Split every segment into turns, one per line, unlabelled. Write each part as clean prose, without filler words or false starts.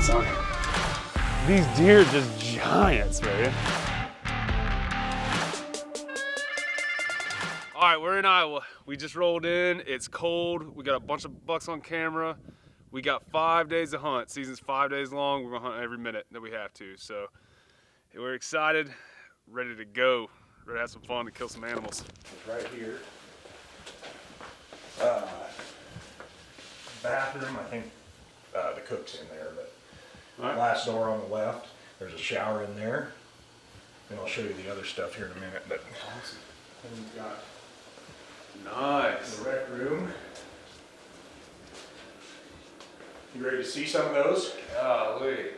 son. These deer are just giants, man. All right, we're in Iowa. We just rolled in. It's cold. We got a bunch of bucks on camera. We got 5 days to hunt. Season's 5 days long. We're gonna hunt every minute that we have to. So we're excited, ready to go, ready to have some fun and kill some animals.
It's right here. Bathroom, I think the cook's in there, but glass door on the left. There's a shower in there. And I'll show you the other stuff here in a minute. But
awesome.
And we've got
Nice.
the rec room. You ready to see some of those?
Golly. Did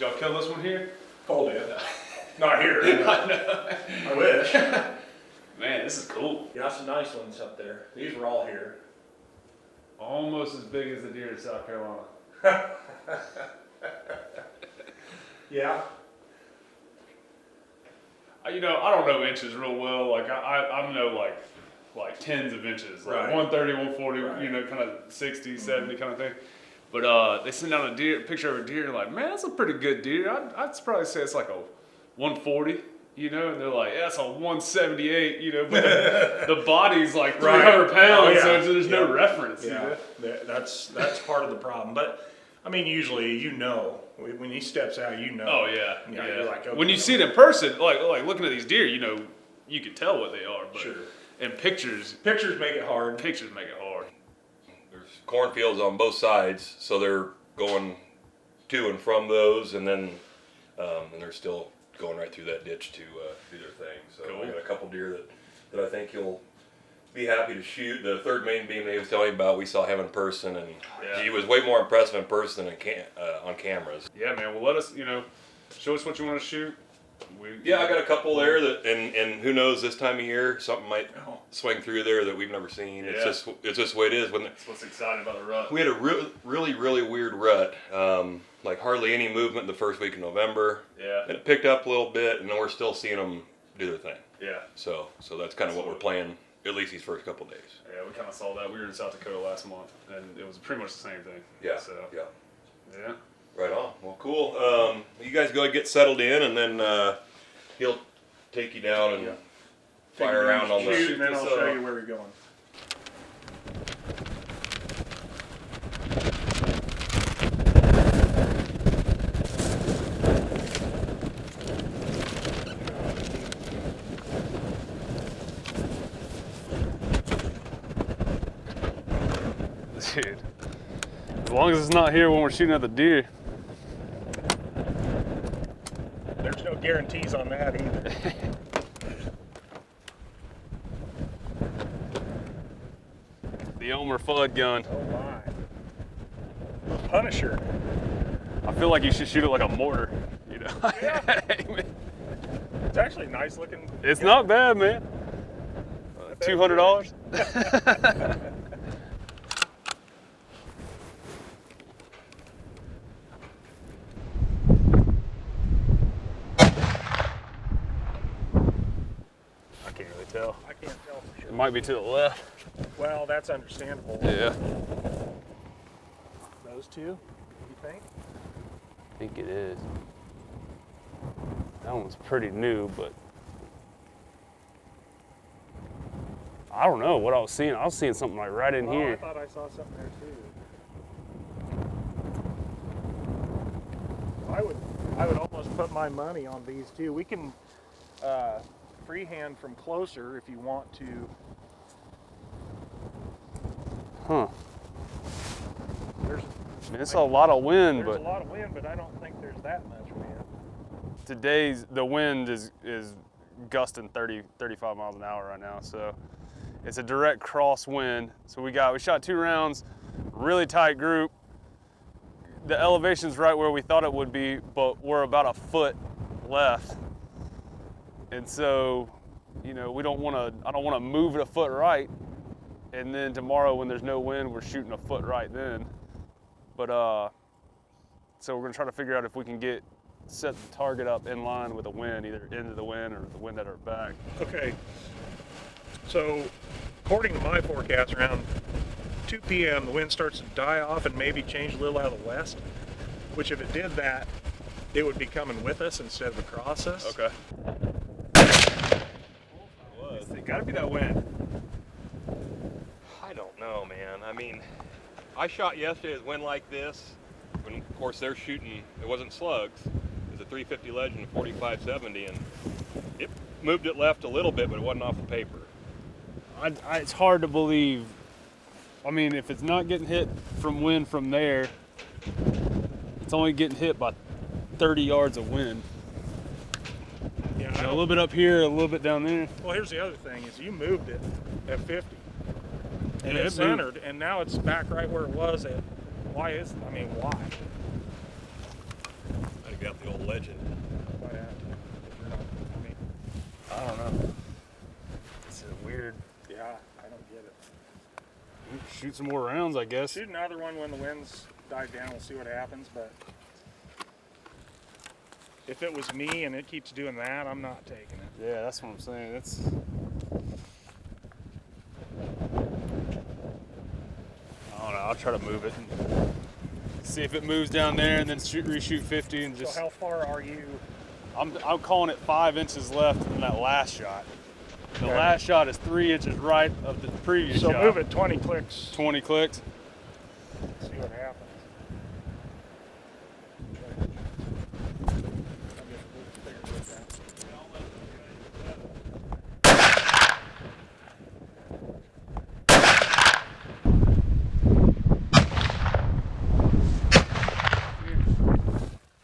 y'all kill this one here?
Cole did. Not here.
I know.
I wish.
Man, this is cool.
Got some nice ones up there. These were all here.
Almost as big as the deer in South Carolina.
Yeah.
You know, I don't know inches real well. Like I know like tens of inches, like
Right.
130, 140,
Right.
you know, kind of 60, 70 kind of thing. But they send down a picture of a deer, and like, man, that's a pretty good deer. I'd probably say it's like a 140, you know, and they're like, yeah, it's a 178, you know, but the body's like 300 pounds,
Oh, yeah.
so there's no
Yeah.
reference.
Yeah,
You know?
that's part of the problem. But I mean, usually, you know, when he steps out, you know.
Oh yeah,
Yeah,
yeah.
you're like, okay.
When you see it in person, like looking at these deer, you know, you can tell what they are. But
Sure.
in pictures
Pictures make it hard.
make it hard.
There's cornfields on both sides, so they're going to and from those, and then and they're still going right through that ditch to do their thing. So
Cool.
we got a couple deer that I think he'll be happy to shoot. The third main beam that he was telling me about, we saw him in person, and
Yeah.
he was way more impressive in person than on cameras.
Yeah, man. Well, let us, you know, show us what you want to shoot.
Yeah, I got a couple there that, and who knows, this time of year something might swing through there that we've never seen.
Yeah.
It's just the way it is. When
That's what's exciting about the rut.
we had a really weird rut, like hardly any movement the first week of November.
Yeah.
And it picked up a little bit, and then we're still seeing them do their thing.
Yeah.
So that's kind of what we're playing, at least these first couple days.
Yeah, we kind of saw that. We were in South Dakota last month, and it was pretty much the same thing.
Yeah.
So
Yeah.
yeah.
Right on. Well, cool. You guys go ahead and get settled in, and then he'll take you down and fire around on
Shoot,
the.
and then I'll show you where we're going.
Dude. As long as it's not here when we're shooting at the deer.
There's no guarantees on that either.
The Omer Fudd gun.
Oh my. Punisher.
I feel like you should shoot it like a mortar. You know.
Yeah. It's actually nice looking.
It's not bad, man. $200. I can't really tell.
I can't tell for sure.
It might be to the left.
Well, that's understandable.
Yeah.
Those two, you think?
I think it is. That one's pretty new, but I don't know what I was seeing. I was seeing something like right in
Oh,
here.
I thought I saw something there too. I would almost put my money on these two. We can freehand from closer if you want to.
Huh.
There's
It's a lot of wind,
a
but
lot of wind, but I don't think there's that much wind.
the wind is gusting 30, 35 miles an hour right now. So it's a direct cross wind. So we shot 2 rounds, really tight group. The elevation's right where we thought it would be, but we're about a foot left. And so, you know, I don't want to move it a foot right. And then tomorrow when there's no wind, we're shooting a foot right then. But so we're gonna try to figure out if we can set the target up in line with the wind, either into the wind or the wind at our back.
Okay. So, according to my forecast, around 2 p.m. the wind starts to die off and maybe change a little out of the west. which if it did that, it would be coming with us instead of across us.
Okay. It gotta be that wind.
I don't know, man. I mean, I shot yesterday with wind like this. When, of course, they're shooting, it wasn't slugs. It was a 350 Legend 4570, and it moved it left a little bit, but it wasn't off the paper.
It's hard to believe. I mean, if it's not getting hit from wind from there, it's only getting hit by 30 yards of wind.
Yeah,
So a little bit up here, a little bit down there.
Well, here's the other thing: is you moved it at 50, and
Yeah,
it centered, and now it's back right where it was at. Why? Why?
I got the old Legend.
Why have to? If you're not,
I don't know. It's a weird.
yeah, I don't get it.
Shoot some more rounds, I guess.
Shoot another one when the winds die down. We'll see what happens. But if it was me and it keeps doing that, I'm not taking it.
Yeah, that's what I'm saying. It's. I don't know. I'll try to move it and see if it moves down there, and then reshoot 50 and just.
So how far are you?
I'm calling it 5 inches left in that last shot. The
Okay.
last shot is 3 inches right of the previous
So
shot.
move it 20 clicks.
20 clicks.
See what happens.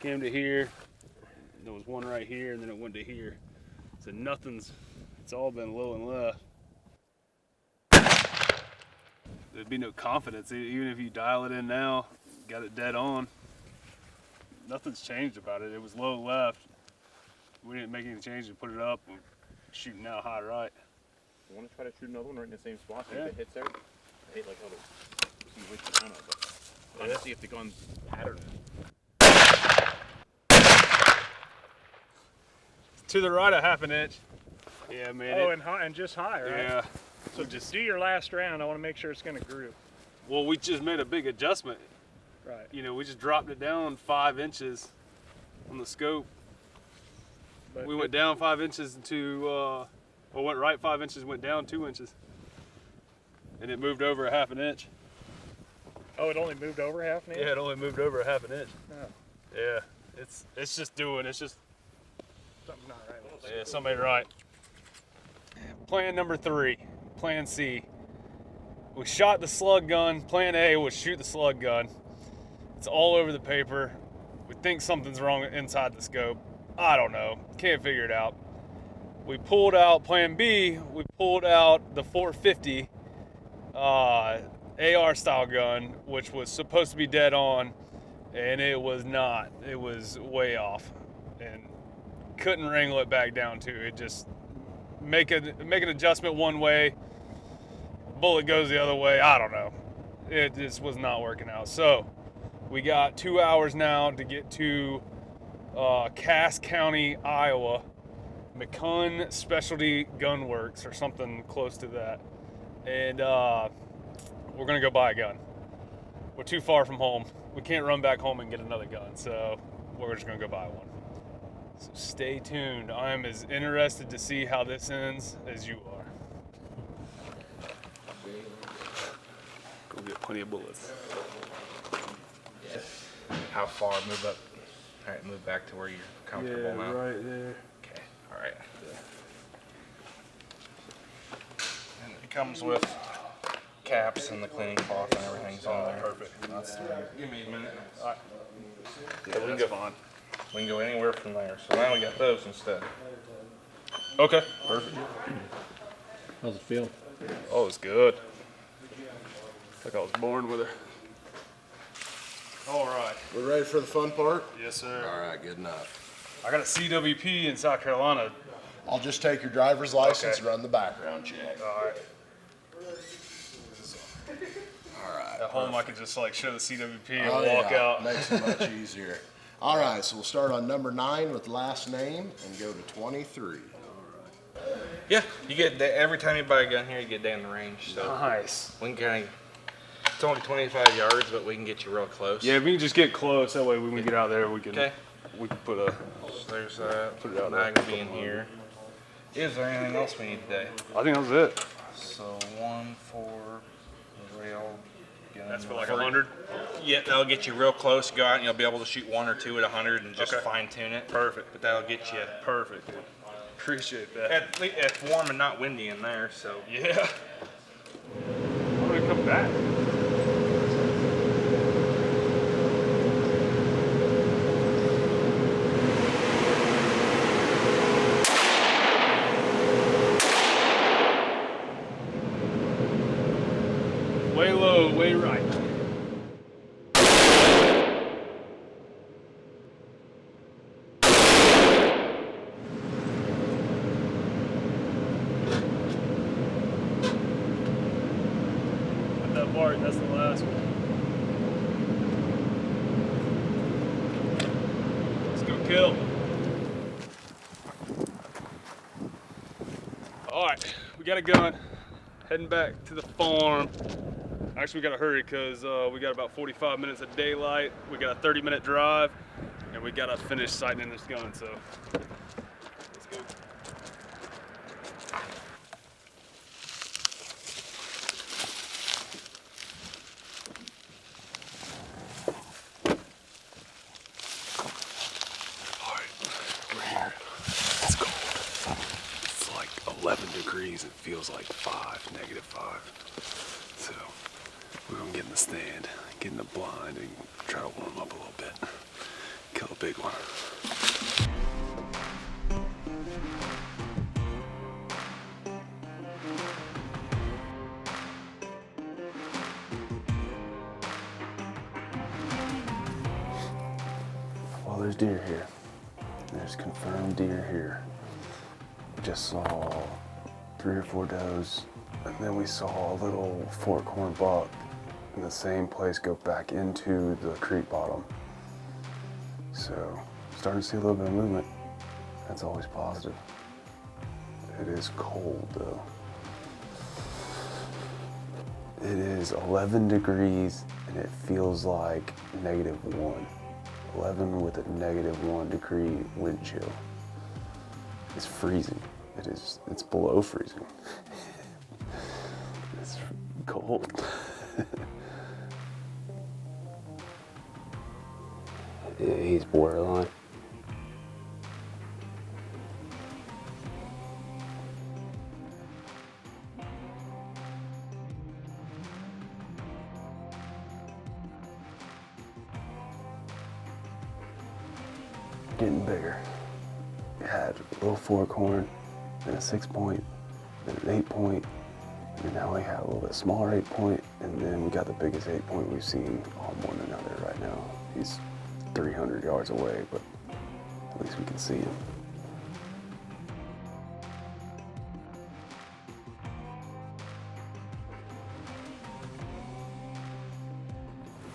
Came to here. There was one right here, and then it went to here. So it's all been low and left. There'd be no confidence, even if you dial it in now, got it dead on. Nothing's changed about it. It was low left. We didn't make any changes to put it up. We're shooting now high right.
I want to try to shoot another one right in the same spot. See
Yeah.
if it hits there. I hate like how the waste the ammo, but I want to see if the gun's patterned.
To the right a half an inch. Yeah, man.
Oh, and high, and just high, right?
yeah.
So just do your last round. I want to make sure it's going to group.
Well, we just made a big adjustment.
Right.
You know, we just dropped it down 5 inches on the scope.
But
We went down 5 inches went right 5 inches, went down 2 inches. And it moved over a half an inch.
Oh, it only moved over half an inch?
Yeah, it only moved over a half an inch.
Oh,
Yeah, it's just
something's not right.
yeah, something ain't right. Plan number 3, plan C. We shot the slug gun. Plan A was shoot the slug gun. It's all over the paper. We think something's wrong inside the scope. I don't know. Can't figure it out. We pulled out plan B. We pulled out the 450 AR style gun, which was supposed to be dead on, and it was not. It was way off, and couldn't wrangle it back down to. It just make an adjustment one way, bullet goes the other way. I don't know. It just was not working out. So we got 2 hours now to get to Cass County, Iowa, McCunn Specialty Gun Works or something close to that, and we're gonna go buy a gun. We're too far from home. We can't run back home and get another gun, so we're just gonna go buy one. So stay tuned. I am as interested to see how this ends as you are. Go get plenty of bullets.
How far? Move up. All right, move back to where you're comfortable now.
right there.
Okay. All right. And it comes with caps and the cleaning cloth and everything's on there.
Perfect.
That's give me a minute.
Yeah, that's fine.
We can go anywhere from there. So now we got those instead.
Okay, perfect.
How's it feel?
Oh, it's good. Like I was born with her. All right.
We ready for the fun part?
Yes, sir.
All right, good enough.
I got a CWP in South Carolina.
I'll just take your driver's license
Okay.
and run the background check.
All right.
All right.
At home, I can just like show the CWP and
Oh,
walk
yeah.
out.
Makes it much easier. All right, so we'll start on number 9 with last name and go to 23.
Yeah, you get every time you buy a gun here, you get down the range. So
Nice.
we can kind of It's only 25 yards, but we can get you real close.
Yeah, if we can just get close, that way when we get out there, we can put a.
So there's that.
Put it out
Mag
there.
will be in here. Is there anything else we need today?
I think that was it.
So 1, 4, rail.
That's for like 100?
Yeah, that'll get you real close. Go out and you'll be able to shoot 1 or 2 at 100 and just fine tune it.
Perfect.
But that'll get you.
Perfect, dude. Appreciate that.
It's warm and not windy in there, so.
Yeah. I'm gonna come back. Way low, way right. Got that bark, that's the last one. Let's go kill. All right, we got a gun. Heading back to the farm. Actually, we gotta hurry because we got about 45 minutes of daylight. We got a 30-minute drive, and we gotta finish sighting in this gun. So let's go. All right, we're here. It's cold. It's like 11 degrees. It feels like -5. So we're gonna get in the stand, get in the blind, and try to warm up a little bit. Kill a big one. Well, there's deer here. There's confirmed deer here. Just saw 3 or 4 does, and then we saw a little forkhorn buck in the same place go back into the creek bottom. So, starting to see a little bit of movement. That's always positive. It is cold though. It is 11 degrees and it feels like -1. 11 with a -1 degree wind chill. It's freezing. It's below freezing. It's cold. Yeah, he's borderline. Getting bigger. We had a little forkhorn, then a 6-point, then an 8-point, and now we have a little bit smaller 8-point, and then we got the biggest 8-point we've seen on one another right now. He's 300 yards away, but at least we can see him.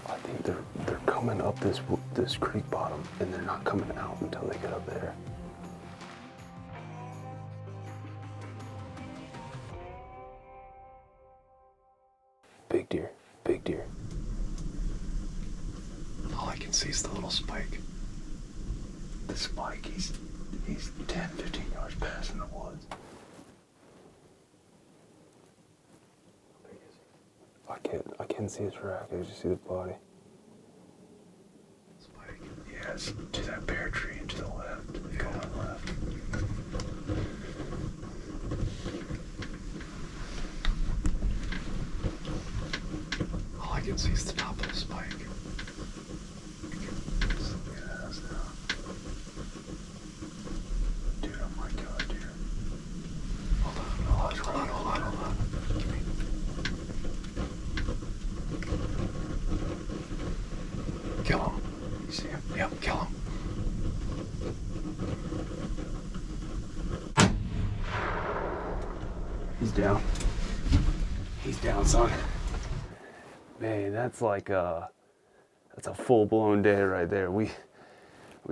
I think they're coming up this creek bottom, and they're not coming out until they get up there. Big deer, big deer. All I can see is the little spike. The spike, he's 10, 15 yards past in the woods. I can't see his rack, I just see the body. Spike, yeah, it's to that pear tree and to the left. Go on the left. All I can see is the top of the spike. Dude, oh my god, dude. Hold on. Give me. Kill him. You see him? Yep, kill him. He's down. He's down, son. Man, that's like that's a full-blown day right there. We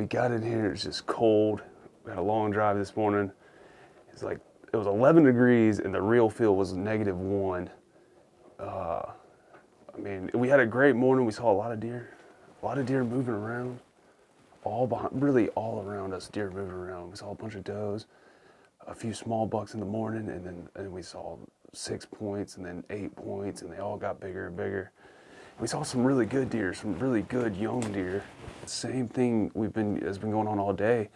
got in here, it's just cold. We had a long drive this morning. It's like, it was 11 degrees and the real feel was -1. I mean, we had a great morning. We saw a lot of deer moving around. Really all around us, deer moving around. We saw a bunch of does, a few small bucks in the morning, and we saw 6 points and then 8 points, and they all got bigger and bigger. We saw some really good deer, some really good young deer. Same thing has been going on all day,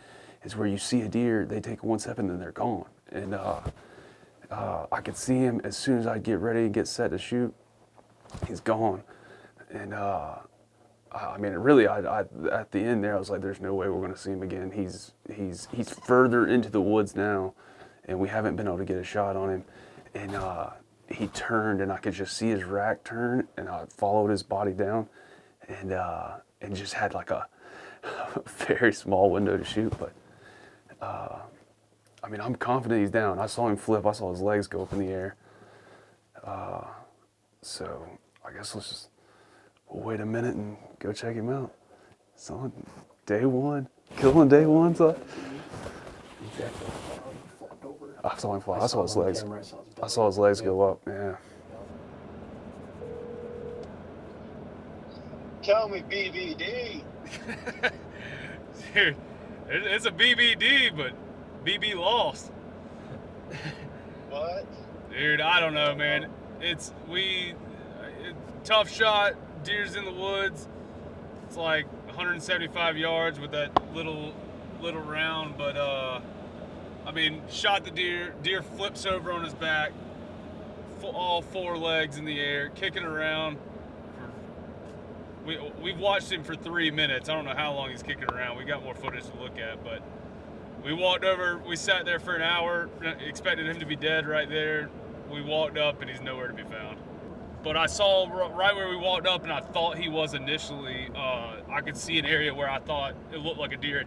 is where you see a deer, they take 1 step and then they're gone. And I could see him as soon as I get ready and get set to shoot, he's gone. And I mean, really, I at the end there, I was like, "There's no way we're going to see him again." He's further into the woods now, and we haven't been able to get a shot on him. And he turned, and I could just see his rack turn, and I followed his body down, and just had like a very small window to shoot. But I mean, I'm confident he's down. I saw him flip. I saw his legs go up in the air. So I guess we'll wait a minute and go check him out. It's on day one. Killing day one, so. I saw him fly. I saw his legs. I saw his legs go up, yeah.
Tell me BBD.
Dude, it's a BBD, but BB lost.
What?
Dude, I don't know, man. Tough shot, deer's in the woods. It's like 175 yards with that little round, but I mean, shot the deer flips over on his back, all 4 legs in the air, kicking around. We've watched him for 3 minutes. I don't know how long he's kicking around. We got more footage to look at, but we walked over, we sat there for an hour, expected him to be dead right there. We walked up and he's nowhere to be found. But I saw right where we walked up, and I thought he was initially. I could see an area where I thought it looked like a deer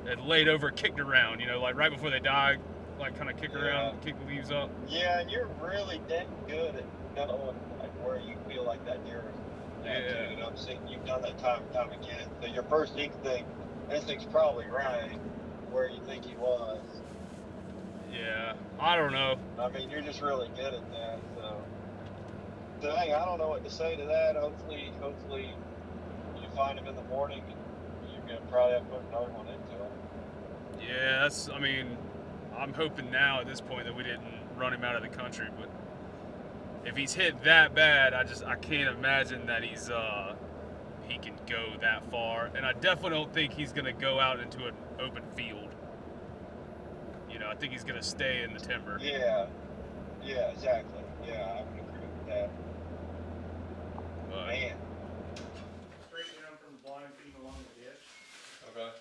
had laid over, kicked around, like right before they died, like kind of kick around, kick the leaves up.
Yeah, and you're really damn good at knowing like where you feel like that deer is.
Yeah.
And I'm seeing you've done that time and time again. So your first instinct's probably right where you think he was.
Yeah, I don't know.
I mean, you're just really good at that. So, dang, I don't know what to say to that. Hopefully, you find him in the morning, and you're gonna probably have to put another one into him.
Yeah, I mean, I'm hoping now at this point that we didn't run him out of the country, but if he's hit that bad, I can't imagine that he can go that far, and I definitely don't think he's gonna go out into an open field. I think he's gonna stay in the timber.
Yeah, exactly. Yeah, I would agree with that.
But,
Man.
Straight down from the blind feet along the ditch,
okay.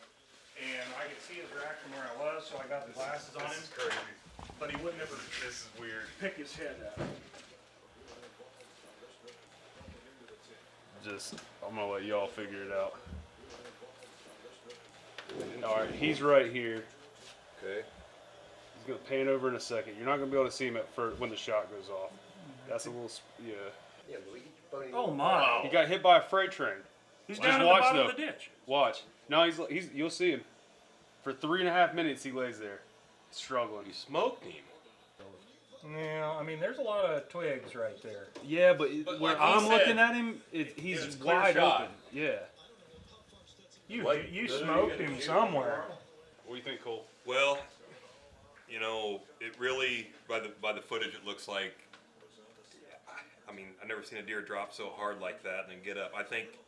and I could see his rack from where I was, so I got the glasses on him.
This is crazy.
But he wouldn't ever
This is weird.
pick his head up.
I'm gonna let y'all figure it out. All right, he's right here.
Okay.
He's gonna pan over in a second. You're not gonna be able to see him at first when the shot goes off. That's a little, yeah.
Oh my!
He got hit by a freight train.
He's
Just
down at the
watch,
bottom
though.
of the ditch.
Watch. No, he's you'll see him. For 3.5 minutes he lays there, struggling.
You smoked him.
Yeah, I mean, there's a lot of twigs right there.
Yeah, but where
like he
I'm
said,
looking at him, he's
it's clear
wide
shot.
open. Yeah.
You smoked him somewhere.
What do you think, Cole?
Well, it really by the footage it looks like. I mean, I've never seen a deer drop so hard like that and then get up. I think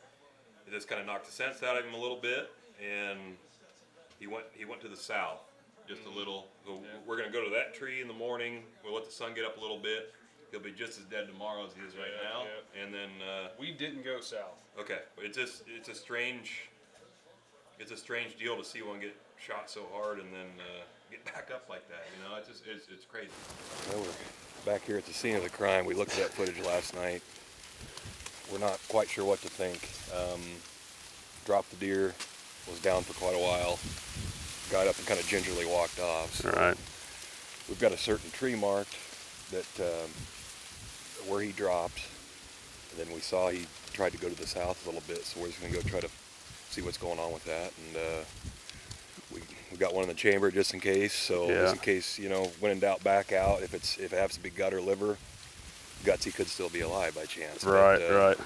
it just kind of knocked the sense out of him a little bit, and he went to the south just a little. So we're gonna go to that tree in the morning. We'll let the sun get up a little bit. He'll be just as dead tomorrow as he is right now. Yeah. And then
We didn't go south.
okay, but it's a strange deal to see one get shot so hard and then get back up like that. It's crazy. Well, we're back here at the scene of the crime. We looked at that footage last night. We're not quite sure what to think. Dropped the deer, was down for quite a while, got up and kind of gingerly walked off. So
All right.
we've got a certain tree marked that where he dropped. And then we saw he tried to go to the south a little bit, so we're just going to go try to see what's going on with that. And we got one in the chamber just in case. So just in case, when in doubt, back out. If it has to be gut or liver, Gutsy could still be alive by chance.
Right,
but,
right.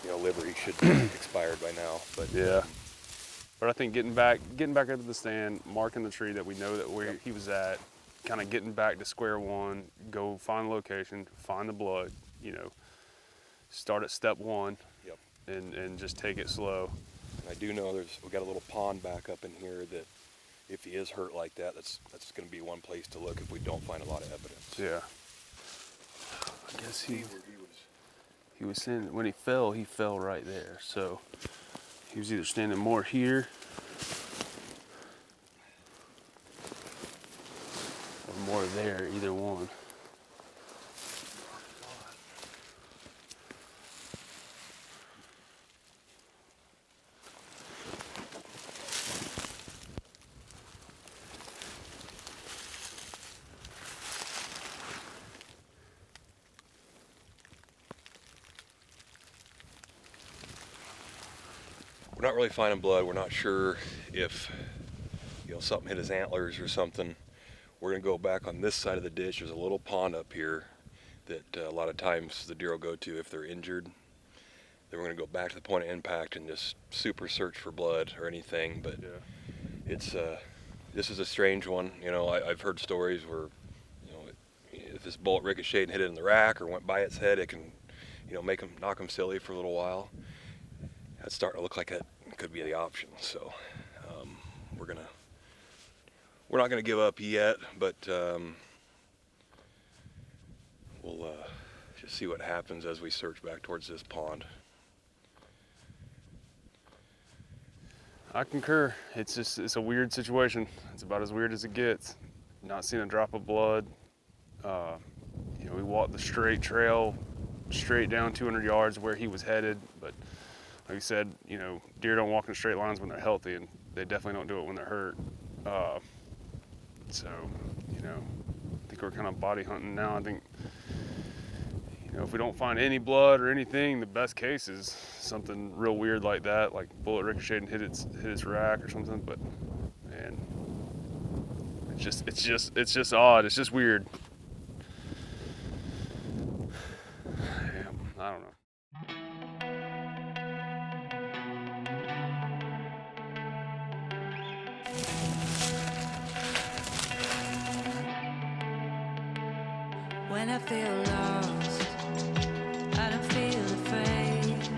You know, livery should be expired by now. But
Yeah. But I think getting back into the stand, marking the tree that we know that where he was at, kind of getting back to square one, go find the location, find the blood, you know, start at step one.
Yep.
And just take it slow.
I do know we got a little pond back up in here that if he is hurt like that, that's going to be one place to look if we don't find a lot of evidence.
Yeah. I guess he was standing, when he fell right there. So he was either standing more here or more there, either one.
We're not really finding blood. We're not sure if, you know, something hit his antlers or something. We're gonna go back on this side of the ditch. There's a little pond up here that a lot of times the deer will go to if they're injured. Then we're gonna go back to the point of impact and just super search for blood or anything. But
Yeah.
it's this is a strange one. You know, I've heard stories where, you know, if this bullet ricocheted and hit it in the rack or went by its head, it can, you know, knock them silly for a little while. That's starting to look like it could be the option. So we're not gonna give up yet, but we'll just see what happens as we search back towards this pond.
I concur. It's a weird situation. It's about as weird as it gets. Not seeing a drop of blood. You know, we walked the straight trail, straight down 200 yards where he was headed. But like you said, you know, deer don't walk in straight lines when they're healthy, and they definitely don't do it when they're hurt. So, you know, I think we're kind of body hunting now. I think, you know, if we don't find any blood or anything, the best case is something real weird like that, like bullet ricocheted and hit its rack or something. But man, it's just odd. It's just weird. Yeah, I don't know.
When I feel lost, I don't feel afraid,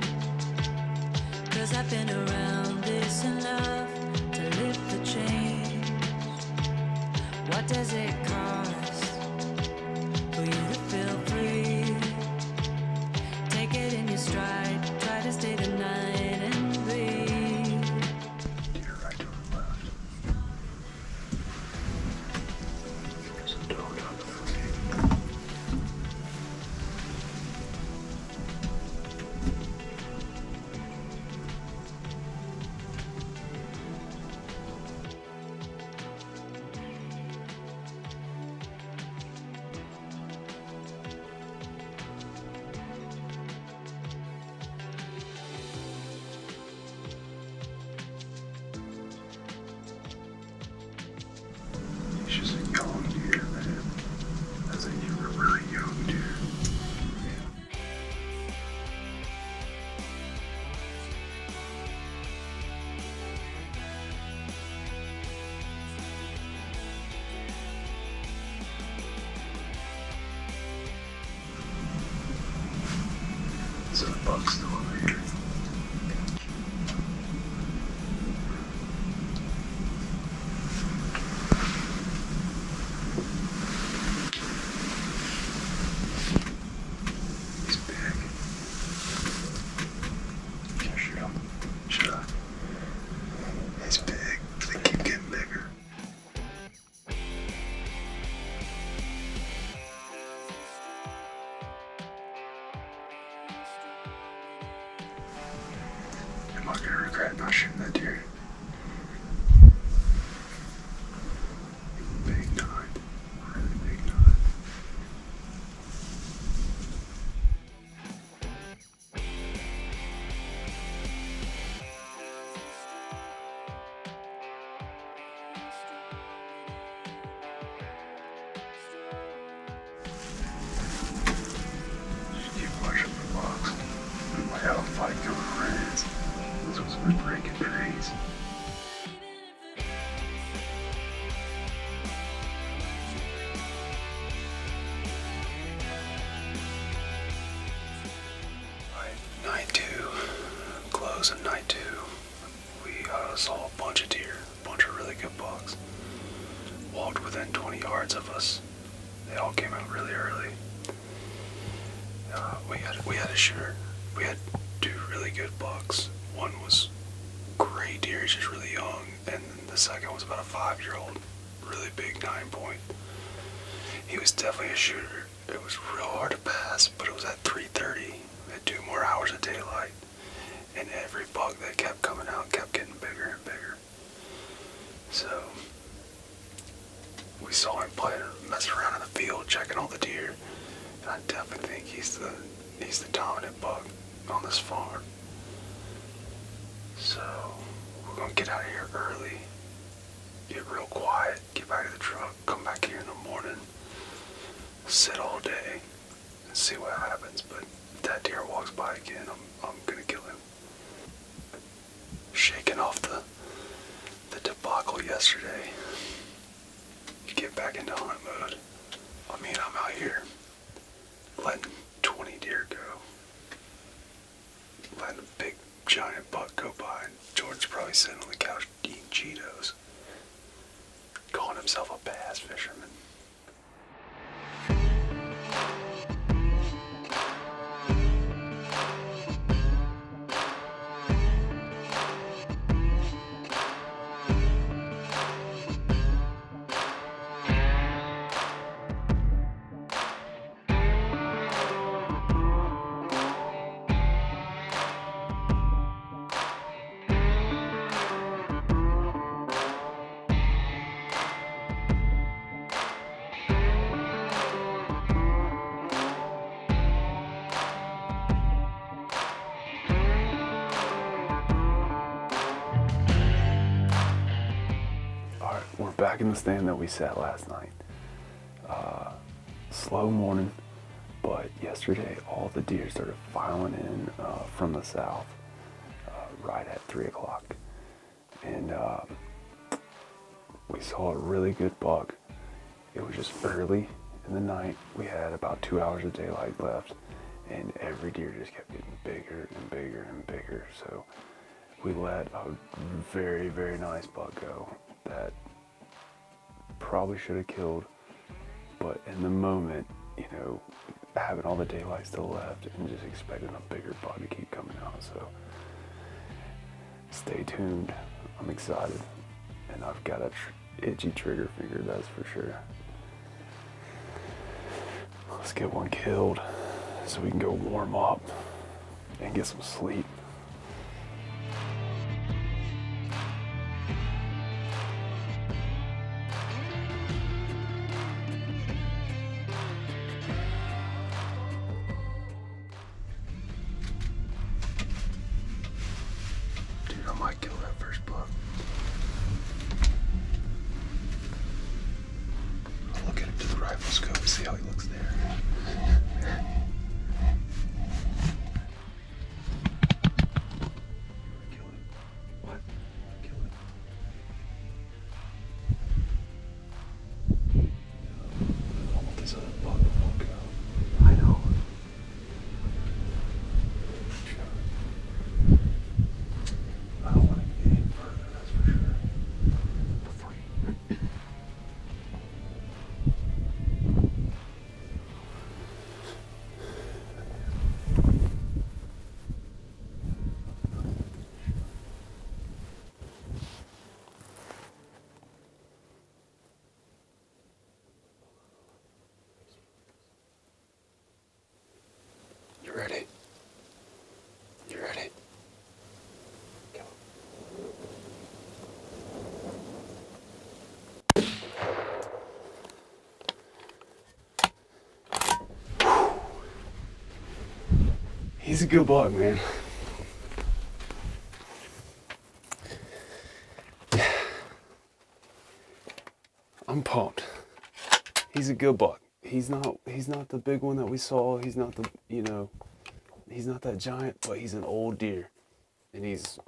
'cause I've been around this enough to lift the change. What does it cost for you to feel free? Take it in your stride, try to stay the night and breathe.
You're right or left. There's a dog on the footing. She's a young deer, man. I think you were a really young deer. Is that a buck still over here? He's big. Can I shoot him? Should I? He's big. They keep getting bigger. Am I gonna regret not shooting that deer? Big nine. Really big nine.
of us. They all came out really early. We had a shooter. We had 2 really good bucks. One was gray deer, he's just really young, and the second was about a 5-year-old, really big 9-point. He was definitely a shooter. It was real hard to pass, but it was at 3:30. We had 2 more hours of daylight, and every buck that kept coming out kept getting bigger and bigger. So we saw him playing, messing around in the field, checking all the deer, and I definitely think he's the dominant buck on this farm. So we're gonna get out of here early, get real quiet, get back to the truck, come back here in the morning, sit all day, and see what happens. But if that deer walks by again, I'm gonna kill him. Shaking off the debacle yesterday, get back into hunt mode. I mean, I'm out here letting 20 deer go, letting a big giant buck go by, and George's probably sitting on the couch eating Cheetos, calling himself a bass fisherman. We're back in the stand that we sat last night. Slow morning, but yesterday all the deer started filing in from the south right at 3 o'clock. And we saw a really good buck. It was just early in the night. We had about 2 hours of daylight left, and every deer just kept getting bigger and bigger and bigger. So we let a very, very nice buck go that probably should have killed, but in the moment, you know, having all the daylight still left and just expecting a bigger buck to keep coming out. So stay tuned. I'm excited, and I've got a itchy trigger finger, that's for sure. Let's get one killed so we can go warm up and get some sleep. I might kill that first buck. I'll look at it to the rifle scope and see how he looks there. Kill it. What? Kill it. I want this other buck to go. I know. I don't want to get any further, that's for sure. Before you... You ready? You ready? Go. He's a good buck, man. I'm pumped. He's a good buck. He's not the big one that we saw. He's not the, you know, he's not that giant, but he's an old deer. And he's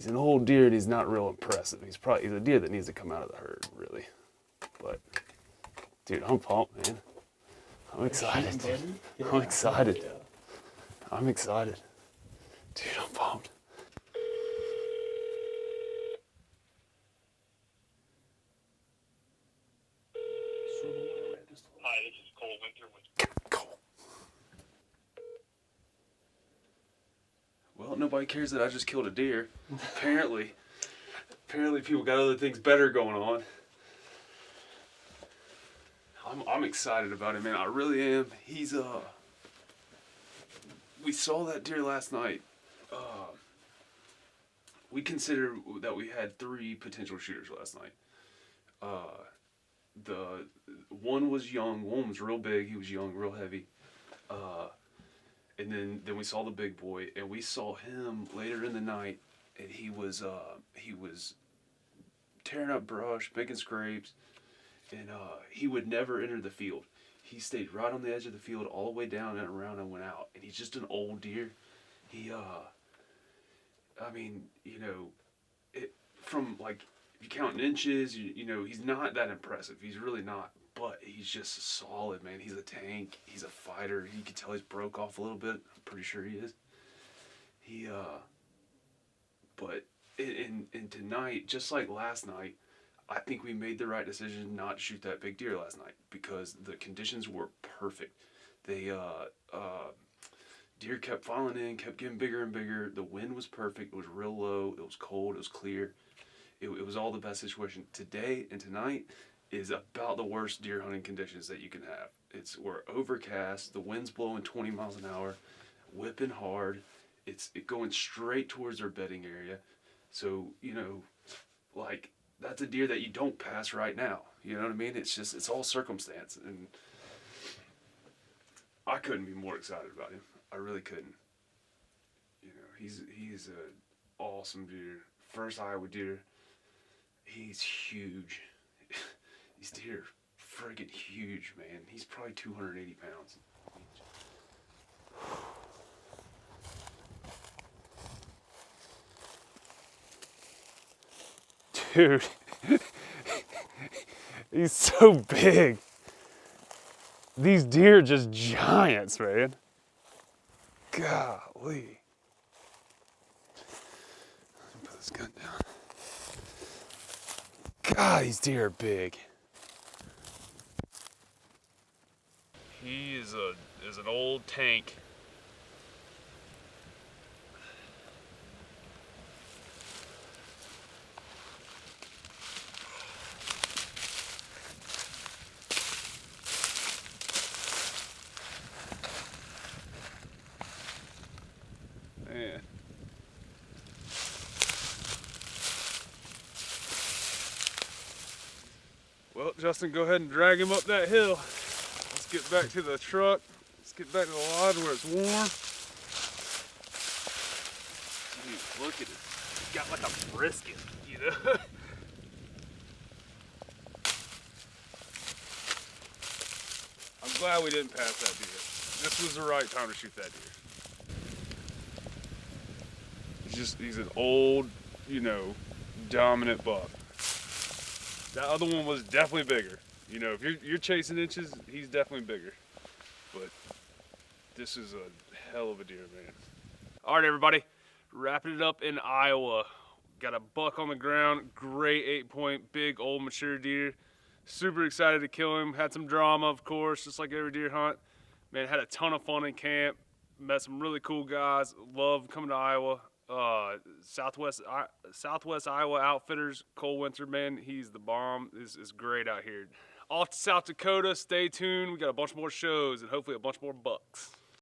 an old deer, and he's not real impressive. He's a deer that needs to come out of the herd, really. But dude, I'm pumped, man. I'm excited. I'm excited. I'm excited. Dude, I'm pumped.
Hi, this is Cole Winter with
Cole. Well, nobody cares that I just killed a deer. Apparently people got other things better going on. I'm excited about him, man. I really am. He's we saw that deer last night. We considered that we had 3 potential shooters last night. The one was young, one was real big. He was young, real heavy. And then we saw the big boy, and we saw him later in the night, and he was tearing up brush, making scrapes, and he would never enter the field. He stayed right on the edge of the field all the way down and around and went out. And he's just an old deer. He, I mean, you know, from like, if you count in inches, you know, he's not that impressive. He's really not. But he's just solid, man. He's a tank. He's a fighter. You can tell he's broke off a little bit. I'm pretty sure he is. But in tonight, just like last night, I think we made the right decision not to shoot that big deer last night because the conditions were perfect. They, deer kept falling in, kept getting bigger and bigger. The wind was perfect. It was real low. It was cold. It was clear. It was all the best situation. Today and tonight is about the worst deer hunting conditions that you can have. We're overcast, the wind's blowing 20 miles an hour, whipping hard. It's going straight towards their bedding area. So, you know, like, that's a deer that you don't pass right now. You know what I mean? It's all circumstance. And I couldn't be more excited about him. I really couldn't. You know, he's an awesome deer. First Iowa deer. He's huge. These deer are friggin' huge, man. He's probably 280 pounds. Dude, he's so big. These deer are just giants, man. Golly. Let me put this gun down. God, these deer are big. He is an old tank. Man. Well, Justin, go ahead and drag him up that hill. Let's get back to the truck. Let's get back to the lodge where it's warm. Dude, look at it. He's got like a brisket, you know? I'm glad we didn't pass that deer. This was the right time to shoot that deer. He's an old, you know, dominant buck. That other one was definitely bigger. You know, if you're chasing inches, he's definitely bigger. But this is a hell of a deer, man. All right, everybody, wrapping it up in Iowa. Got a buck on the ground, great 8-point, big, old, mature deer. Super excited to kill him. Had some drama, of course, just like every deer hunt. Man, had a ton of fun in camp. Met some really cool guys. Love coming to Iowa. Southwest Iowa Outfitters, Cole Winter, man, he's the bomb. It's great out here. Off to South Dakota, stay tuned. We got a bunch more shows and hopefully a bunch more bucks.